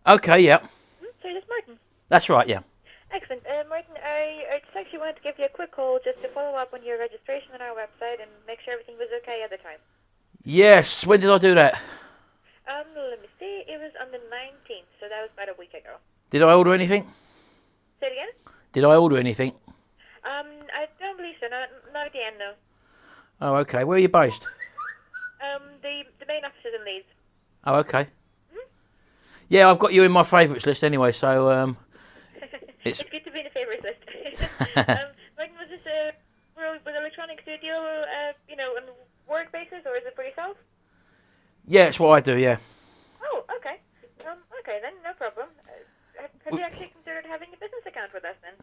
Okay, yeah. Sorry, this is Martin. That's right, yeah. Excellent. Martin, I just actually wanted to give you a quick call just to follow up on your registration on our website and make sure everything was okay at the time. Yes, when did I do that? Let me see. It was on the 19th, so that was about a week ago. Did I order anything? Say it again? Did I order anything? I don't believe so. Not at the end, no. Oh, okay. Where are you based? The main office is in Leeds. Oh, okay. Yeah, I've got you in my favourites list anyway, so It's good to be in the favourites list. Martin, was this with electronics do you deal, on a work basis, or is it for yourself? yeah, it's what I do. Yeah. Oh, okay. Okay then, no problem. Have you actually considered having a business account with us then?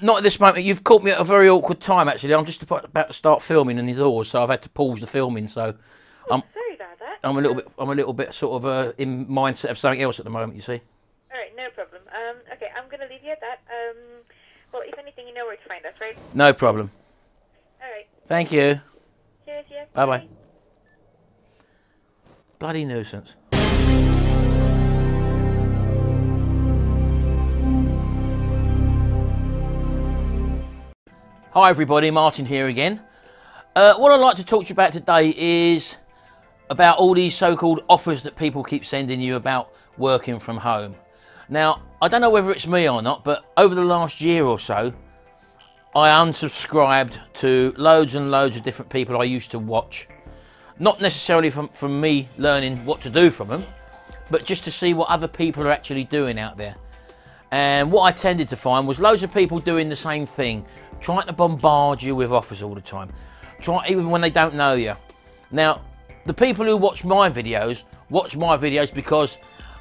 Not at this moment. You've caught me at a very awkward time. Actually, I'm just about to start filming in the doors, so I've had to pause the filming. So, Sorry about that. I'm a little bit sort of in mindset of something else at the moment. You see. All right, no problem. Okay, I'm gonna leave you at that. Well, if anything, you know where to find us, right? No problem. All right. Thank you. Cheers, yeah. Bye bye. Bloody nuisance. Hi everybody, Martin here again. What I'd like to talk to you about today is about all these so-called offers that people keep sending you about working from home. Now, I don't know whether it's me or not, but over the last year or so, I unsubscribed to loads and loads of different people I used to watch. Not necessarily from me learning what to do from them, but just to see what other people are actually doing out there. And what I tended to find was loads of people doing the same thing, trying to bombard you with offers all the time, even when they don't know you. Now, the people who watch my videos because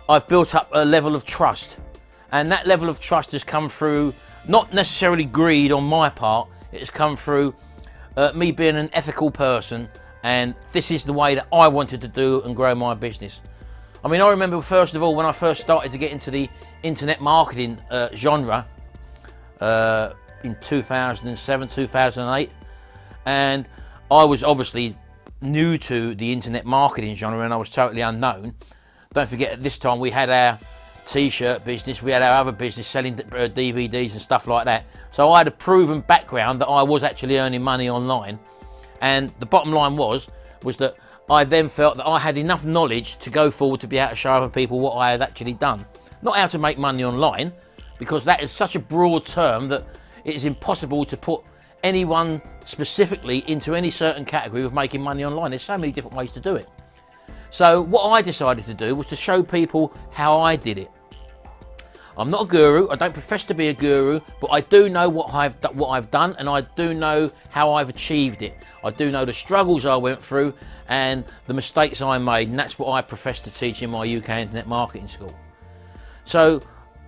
I've built up a level of trust. And that level of trust has come through not necessarily greed on my part, it has come through me being an ethical person, and this is the way that I wanted to do and grow my business. I mean, I remember first of all when I first started to get into the internet marketing genre in 2007, 2008, and I was obviously new to the internet marketing genre and I was totally unknown. Don't forget, at this time we had our t-shirt business, we had our other business selling DVDs and stuff like that. So I had a proven background that I was actually earning money online, and the bottom line was that I then felt that I had enough knowledge to go forward to be able to show other people what I had actually done. Not how to make money online, because that is such a broad term that it is impossible to put anyone specifically into any certain category of making money online. There's so many different ways to do it. So what I decided to do was to show people how I did it. I'm not a guru, I don't profess to be a guru, but I do know what I've done, and I do know how I've achieved it. I do know the struggles I went through and the mistakes I made, and that's what I profess to teach in my UK Internet Marketing School. So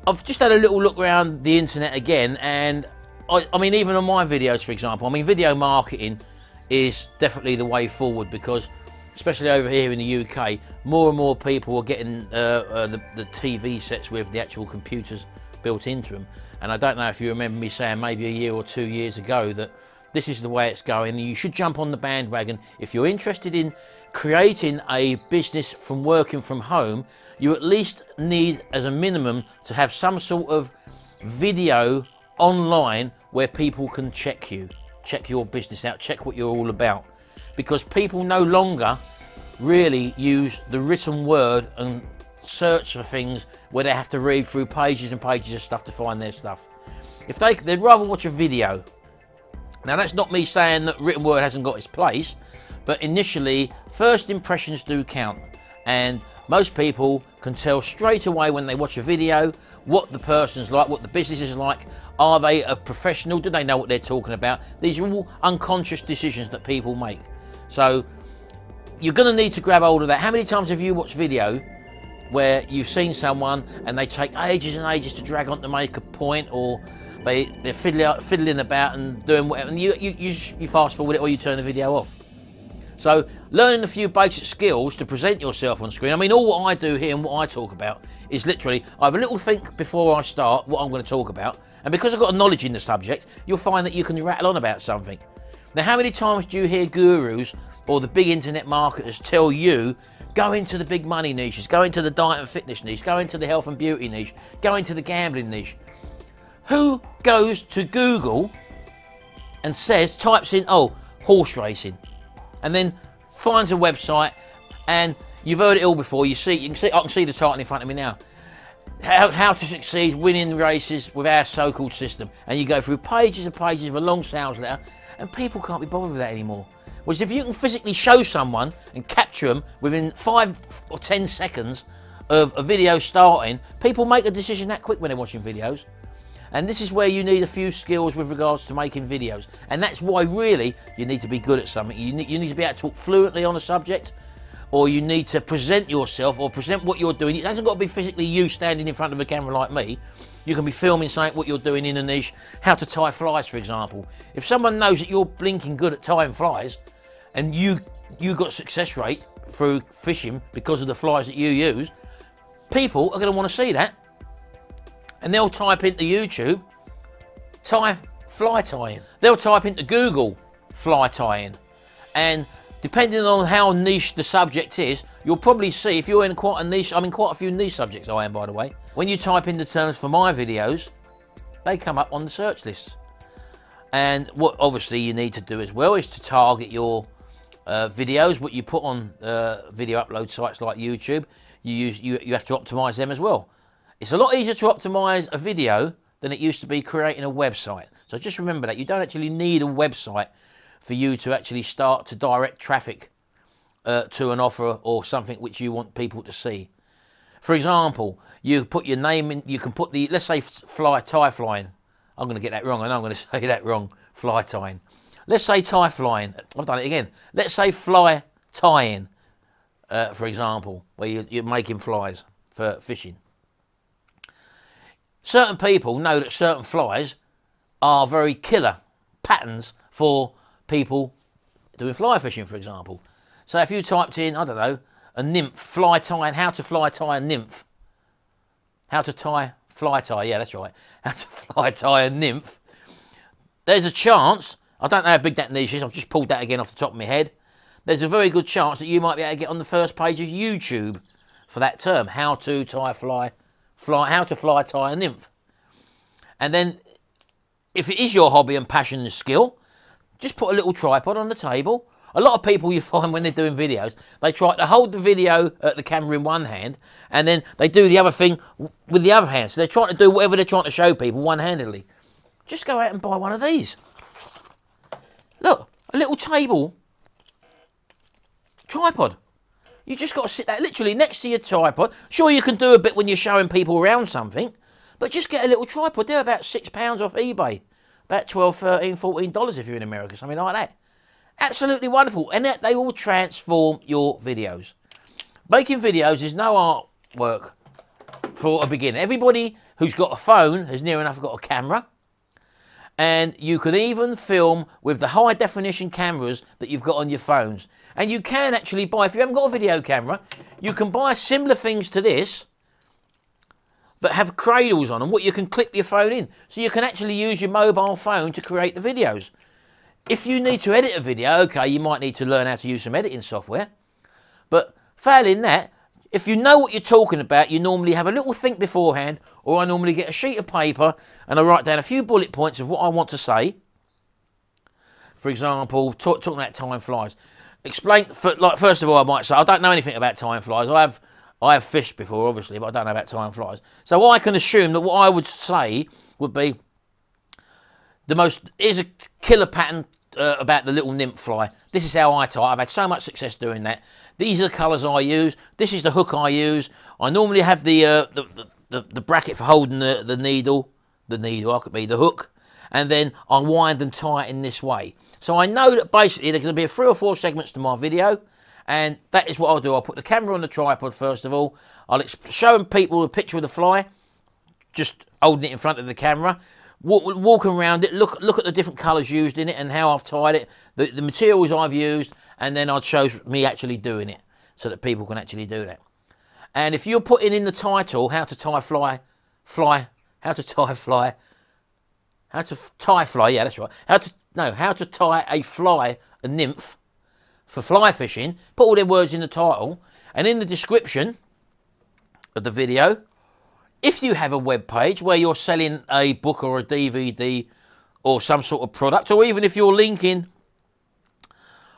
I've just had a little look around the internet again, and I mean, even on my videos, for example, I mean, video marketing is definitely the way forward, because especially over here in the UK, more and more people are getting the TV sets with the actual computers built into them. And I don't know if you remember me saying maybe a year or 2 years ago that this is the way it's going, and you should jump on the bandwagon. If you're interested in creating a business from working from home, you at least need, as a minimum, to have some sort of video online where people can check your business out, check what you're all about. Because people no longer really use the written word and search for things where they have to read through pages and pages of stuff to find their stuff. If they'd rather watch a video. Now, that's not me saying that written word hasn't got its place, but initially, first impressions do count, and most people can tell straight away when they watch a video what the person's like, what the business is like. Are they a professional? Do they know what they're talking about? These are all unconscious decisions that people make. So you're going to need to grab hold of that. How many times have you watched video where you've seen someone and they take ages and ages to drag on to make a point, or they're fiddling about and doing whatever, and you fast forward it or you turn the video off? So learning a few basic skills to present yourself on screen. I mean, all what I do here and what I talk about is literally, I have a little think before I start what I'm going to talk about, and because I've got a knowledge in the subject, you'll find that you can rattle on about something. Now, how many times do you hear gurus or the big internet marketers tell you, go into the big money niches, go into the diet and fitness niche, go into the health and beauty niche, go into the gambling niche? Who goes to Google and types in, oh, horse racing, and then finds a website, and you've heard it all before, I can see the title in front of me now. How to succeed winning races with our so-called system. And you go through pages and pages of a long sales letter, and people can't be bothered with that anymore. Whereas if you can physically show someone and capture them within 5 or 10 seconds of a video starting, people make a decision that quick when they're watching videos. And this is where you need a few skills with regards to making videos. And that's why really you need to be good at something. You need to be able to talk fluently on a subject, or you need to present yourself or present what you're doing. It hasn't got to be physically you standing in front of a camera like me. You can be filming something, what you're doing in a niche, how to tie flies, for example. If someone knows that you're blinking good at tying flies, and you got success rate through fishing because of the flies that you use, people are going to want to see that. And they'll type into YouTube, fly tying. They'll type into Google, fly tying. And depending on how niche the subject is, you'll probably see, if you're in quite a niche, I'm in quite a few niche subjects, I am, by the way. When you type in the terms for my videos, they come up on the search lists. And what obviously you need to do as well is to target your videos, what you put on video upload sites like YouTube. You have to optimize them as well. It's a lot easier to optimize a video than it used to be creating a website. So just remember that you don't actually need a website for you to actually start to direct traffic to an offer or something which you want people to see. For example, you put your name in, you can put the, let's say tie flying. I'm going to get that wrong, I know I'm going to say that wrong, fly tying. Let's say tie flying, I've done it again. Let's say fly tying, for example, where you're making flies for fishing. Certain people know that certain flies are very killer patterns for people doing fly fishing, for example. So if you typed in, I don't know, a nymph, fly tying, how to fly tie a nymph. How to tie, fly tie, yeah, that's right. How to fly tie a nymph. There's a chance, I don't know how big that niche is, I've just pulled that again off the top of my head. There's a very good chance that you might be able to get on the first page of YouTube for that term, how to tie how to fly tie a nymph. And then, if it is your hobby and passion and skill, just put a little tripod on the table. A lot of people you find when they're doing videos, they try to hold the video at the camera in one hand, and then they do the other thing with the other hand. So they're trying to do whatever they're trying to show people one-handedly. Just go out and buy one of these. Look, a little table tripod. You just got to sit there literally next to your tripod. Sure, you can do a bit when you're showing people around something, but just get a little tripod. They're about £6 off eBay. About $12, $13, $14 if you're in America, something like that. Absolutely wonderful. And they will transform your videos. Making videos is no artwork for a beginner. Everybody who's got a phone has near enough got a camera. And you can even film with the high definition cameras that you've got on your phones. And you can actually buy, if you haven't got a video camera, you can buy similar things to this that have cradles on them, what you can clip your phone in. So you can actually use your mobile phone to create the videos. If you need to edit a video, okay, you might need to learn how to use some editing software. But failing that, if you know what you're talking about, you normally have a little think beforehand, or I normally get a sheet of paper and I write down a few bullet points of what I want to say. For example, talking about time flies. First of all, I might say, I don't know anything about time flies. I have fished before, obviously, but I don't know about time flies. So I can assume that what I would say would be here's a killer pattern about the little nymph fly. This is how I tie. I've had so much success doing that. These are the colours I use. This is the hook I use. I normally have the bracket for holding the needle. The needle, I could be the hook. And then I wind and tie it in this way. So I know that basically there's going to be 3 or 4 segments to my video. And that is what I'll do. I'll put the camera on the tripod first of all. I'll show people a picture of the fly, just holding it in front of the camera, walking around it, look at the different colours used in it and how I've tied it, the materials I've used, and then I'd show me actually doing it so that people can actually do that. And if you're putting in the title, how to tie fly, yeah, that's right, how to how to tie a fly, a nymph, for fly fishing. Put all their words in the title, and in the description of the video, if you have a web page where you're selling a book or a DVD or some sort of product, or even if you're linking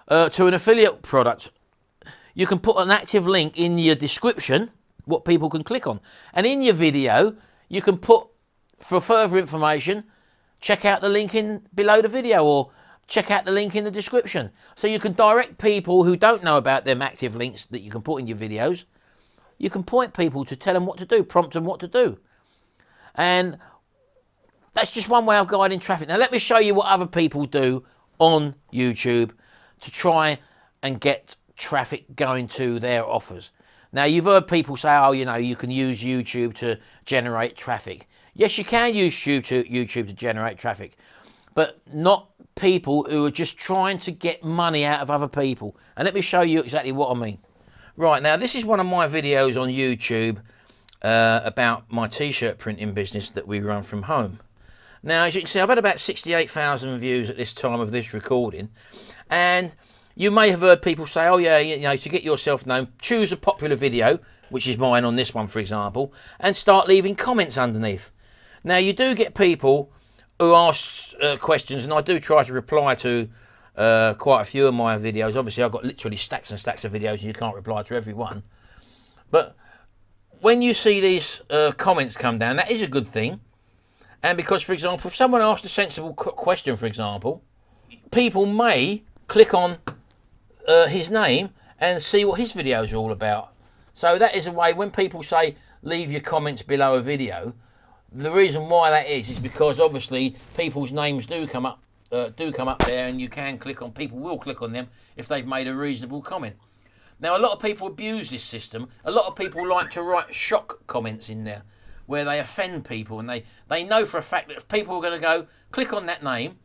to an affiliate product, you can put an active link in your description, what people can click on. And in your video, you can put, for further information, check out the link in below the video, or check out the link in the description. So you can direct people who don't know about them active links that you can put in your videos. You can point people to tell them what to do, prompt them what to do. And that's just one way of guiding traffic. Now let me show you what other people do on YouTube to try and get traffic going to their offers. Now you've heard people say, oh, you know, you can use YouTube to generate traffic. Yes, you can use YouTube to generate traffic, but not people who are just trying to get money out of other people. And let me show you exactly what I mean. Right, now this is one of my videos on YouTube about my t-shirt printing business that we run from home. Now, as you can see, I've had about 68,000 views at this time of this recording, and you may have heard people say, oh yeah, you know, to get yourself known, choose a popular video, which is mine on this one, for example, and start leaving comments underneath. Now, you do get people who ask questions, and I do try to reply to quite a few of my videos. Obviously, I've got literally stacks and stacks of videos, and you can't reply to every one. But when you see these comments come down, that is a good thing. And because, for example, if someone asks a sensible question, for example, people may click on his name and see what his videos are all about. So that is a way, when people say leave your comments below a video, the reason why that is because obviously people's names do come up there, and you can click on, people will click on them if they've made a reasonable comment. Now, a lot of people abuse this system. A lot of people like to write shock comments in there where they offend people, and they know for a fact that people are going to go click on that name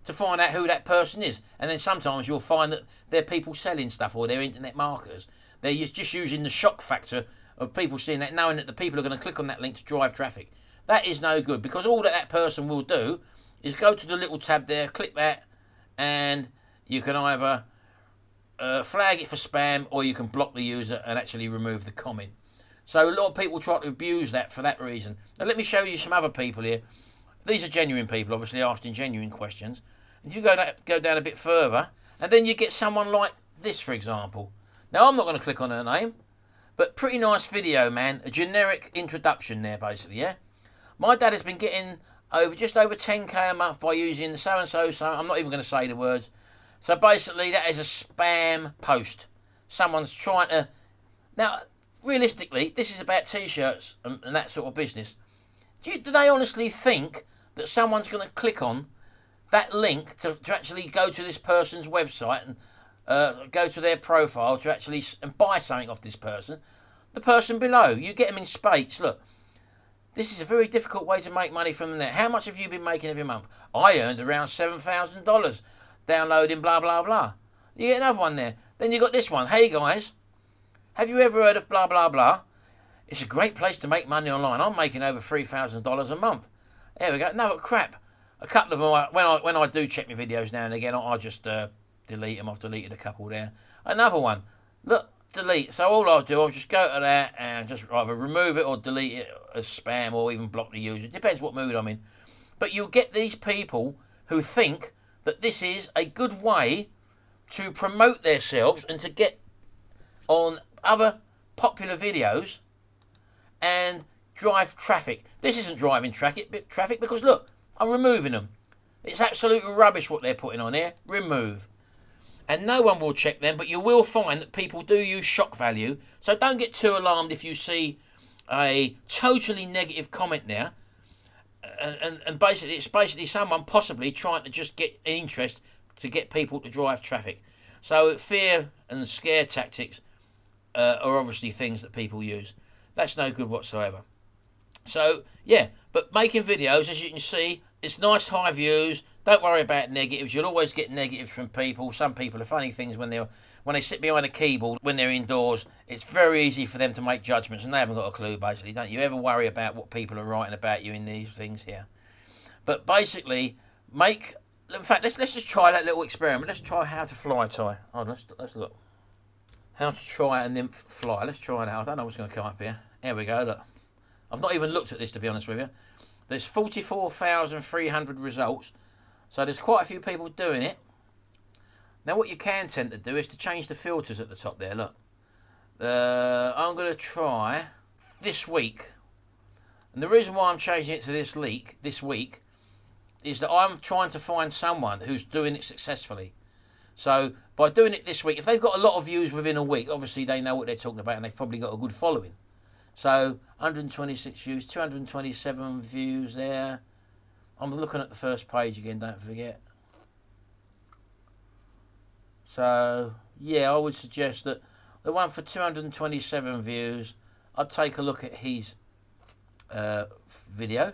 to find out who that person is. And then sometimes you'll find that they're people selling stuff, or they're internet marketers. They're just using the shock factor of people seeing that, knowing that the people are going to click on that link to drive traffic. That is no good, because all that person will do is go to the little tab there, click that, and you can either flag it for spam, or you can block the user and actually remove the comment. So a lot of people try to abuse that for that reason. Now let me show you some other people here. These are genuine people, obviously asking genuine questions. If you go down a bit further, and then you get someone like this, for example. Now I'm not going to click on her name, but pretty nice video, man. A generic introduction there, basically, yeah? My dad has been getting just over 10k a month by using so-and-so, so I'm not even going to say the words. So basically that is a spam post. Someone's trying to... Now, realistically, this is about t-shirts and that sort of business. Do they honestly think that someone's going to click on that link to actually go to this person's website and go to their profile to actually and buy something off this person? The person below, you get them in spades. Look, this is a very difficult way to make money from there. How much have you been making every month? I earned around $7,000 downloading blah, blah, blah. You get another one there. Then you got this one. Hey, guys, have you ever heard of blah, blah, blah? It's a great place to make money online. I'm making over $3,000 a month. There we go. No, but crap. A couple of them, when I do check my videos now and again, I just delete them. I've deleted a couple there. Another one. Look, delete. So all I'll do, I'll just go to that and just either remove it or delete it as spam, or even block the user. It depends what mood I'm in. But you'll get these people who think that this is a good way to promote themselves and to get on other popular videos and drive traffic. This isn't driving traffic because, look, I'm removing them. It's absolute rubbish what they're putting on here. Remove. And no one will check them, but you will find that people do use shock value. So don't get too alarmed if you see a totally negative comment there. And basically, it's basically someone possibly trying to just get interest to get people to drive traffic. So fear and scare tactics are obviously things that people use. That's no good whatsoever. So, yeah, but making videos, as you can see, it's nice high views. Don't worry about negatives. You'll always get negatives from people. Some people are funny things when they sit behind a keyboard, when they're indoors. It's very easy for them to make judgments, and they haven't got a clue, basically. Don't you ever worry about what people are writing about you in these things here. But basically, make In fact, let's just try that little experiment. Let's try how to fly tie. Oh, let's look. How to try a nymph fly. Let's try it out. I don't know what's going to come up here. Here we go. Look, I've not even looked at this, to be honest with you. There's 44,300 results, so there's quite a few people doing it. Now, what you can tend to do is to change the filters at the top there. Look, I'm going to try this week, and the reason why I'm changing it to this week is that I'm trying to find someone who's doing it successfully. So by doing it this week, if they've got a lot of views within a week, obviously they know what they're talking about and they've probably got a good following. So 126 views, 227 views there. I'm looking at the first page again, don't forget. So yeah, I would suggest that the one for 227 views, I'd take a look at his video.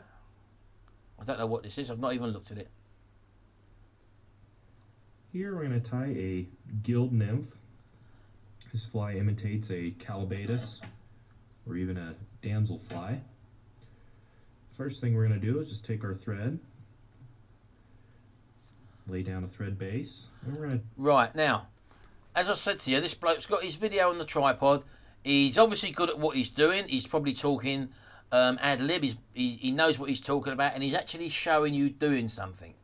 I don't know what this is, I've not even looked at it. Here we're going to tie a gilled nymph. This fly imitates a calabatus or even a damselfly. First thing we're going to do is just take our thread, lay down a thread base, and we're going to... Right, now, as I said to you, this bloke's got his video on the tripod. He's obviously good at what he's doing. He's probably talking ad lib. He knows what he's talking about, and he's actually showing you doing something.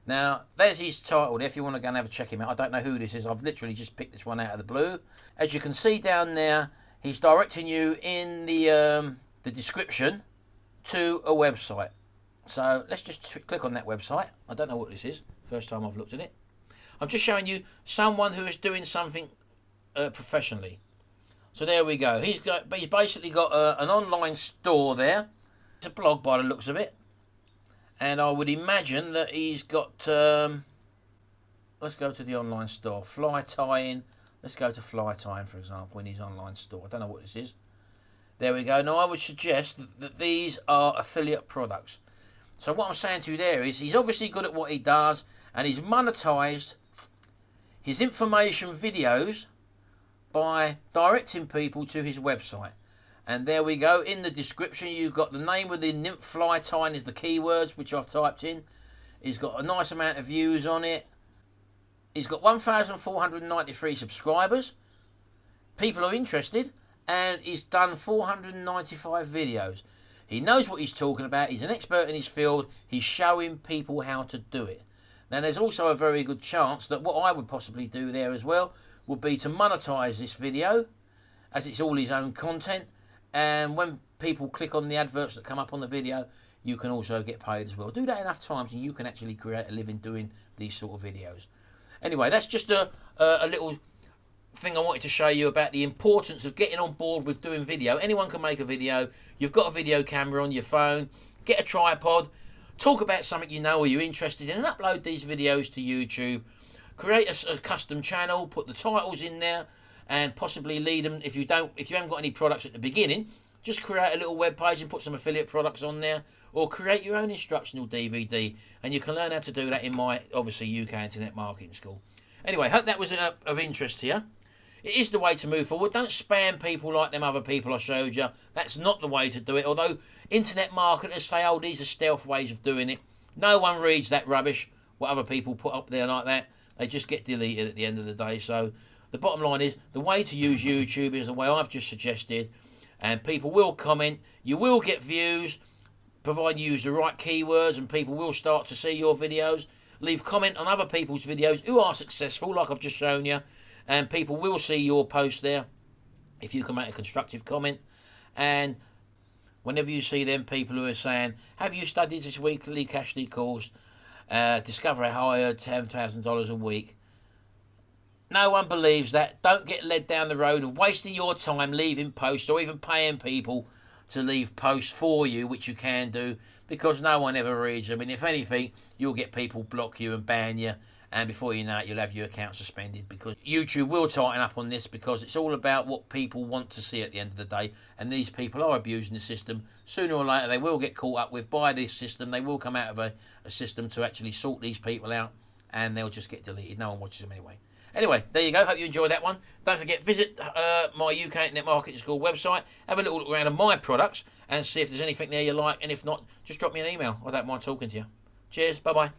Now, there's his title there if you want to go and have a check him out. I don't know who this is. I've literally just picked this one out of the blue. As you can see down there, he's directing you in the description to a website. So let's just click on that website. I don't know what this is. First time I've looked at it. I'm just showing you someone who is doing something professionally. So there we go. He's basically got an online store there. It's a blog by the looks of it. And I would imagine that he's got, let's go to the online store, fly tying. Let's go to fly tying, for example, in his online store. I don't know what this is. There we go. Now, I would suggest that these are affiliate products. So what I'm saying to you there is he's obviously good at what he does, and he's monetized his information videos by directing people to his website. And there we go. In the description, you've got the name of the nymph fly tying is the keywords, which I've typed in. He's got a nice amount of views on it. He's got 1,493 subscribers. People are interested. And he's done 495 videos. He knows what he's talking about. He's an expert in his field. He's showing people how to do it. Now, there's also a very good chance that what I would possibly do there as well would be to monetize this video, as it's all his own content. And when people click on the adverts that come up on the video, you can also get paid as well. Do that enough times and you can actually create a living doing these sort of videos. Anyway, that's just a little thing I wanted to show you about the importance of getting on board with doing video. Anyone can make a video. You've got a video camera on your phone. Get a tripod. Talk about something you know or you're interested in and upload these videos to YouTube. Create a custom channel. Put the titles in there. And possibly lead them, if you haven't got any products at the beginning, just create a little web page and put some affiliate products on there, or create your own instructional DVD, and you can learn how to do that in my, obviously, UK Internet Marketing School. Anyway, hope that was of interest to you. It is the way to move forward. Don't spam people like them other people I showed you. That's not the way to do it, although internet marketers say, oh, these are stealth ways of doing it. No one reads that rubbish, what other people put up there like that. They just get deleted at the end of the day, so... The bottom line is, the way to use YouTube is the way I've just suggested, and people will comment, you will get views, provided you use the right keywords, and people will start to see your videos. Leave comment on other people's videos who are successful, like I've just shown you, and people will see your post there if you can make a constructive comment. And whenever you see them people who are saying, have you studied this weekly Cashly course, discover how I earn $10,000 a week, no one believes that. Don't get led down the road of wasting your time leaving posts or even paying people to leave posts for you, which you can do, because no one ever reads them. And if anything, you'll get people block you and ban you, and before you know it, you'll have your account suspended, because YouTube will tighten up on this, because it's all about what people want to see at the end of the day, and these people are abusing the system. Sooner or later, they will get caught up with by this system. They will come out of a system to actually sort these people out, and they'll just get deleted. No one watches them anyway. Anyway, there you go. Hope you enjoyed that one. Don't forget, visit my UK Internet Marketing School website. Have a little look around at my products and see if there's anything there you like. And if not, just drop me an email. I don't mind talking to you. Cheers. Bye-bye.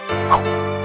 bye.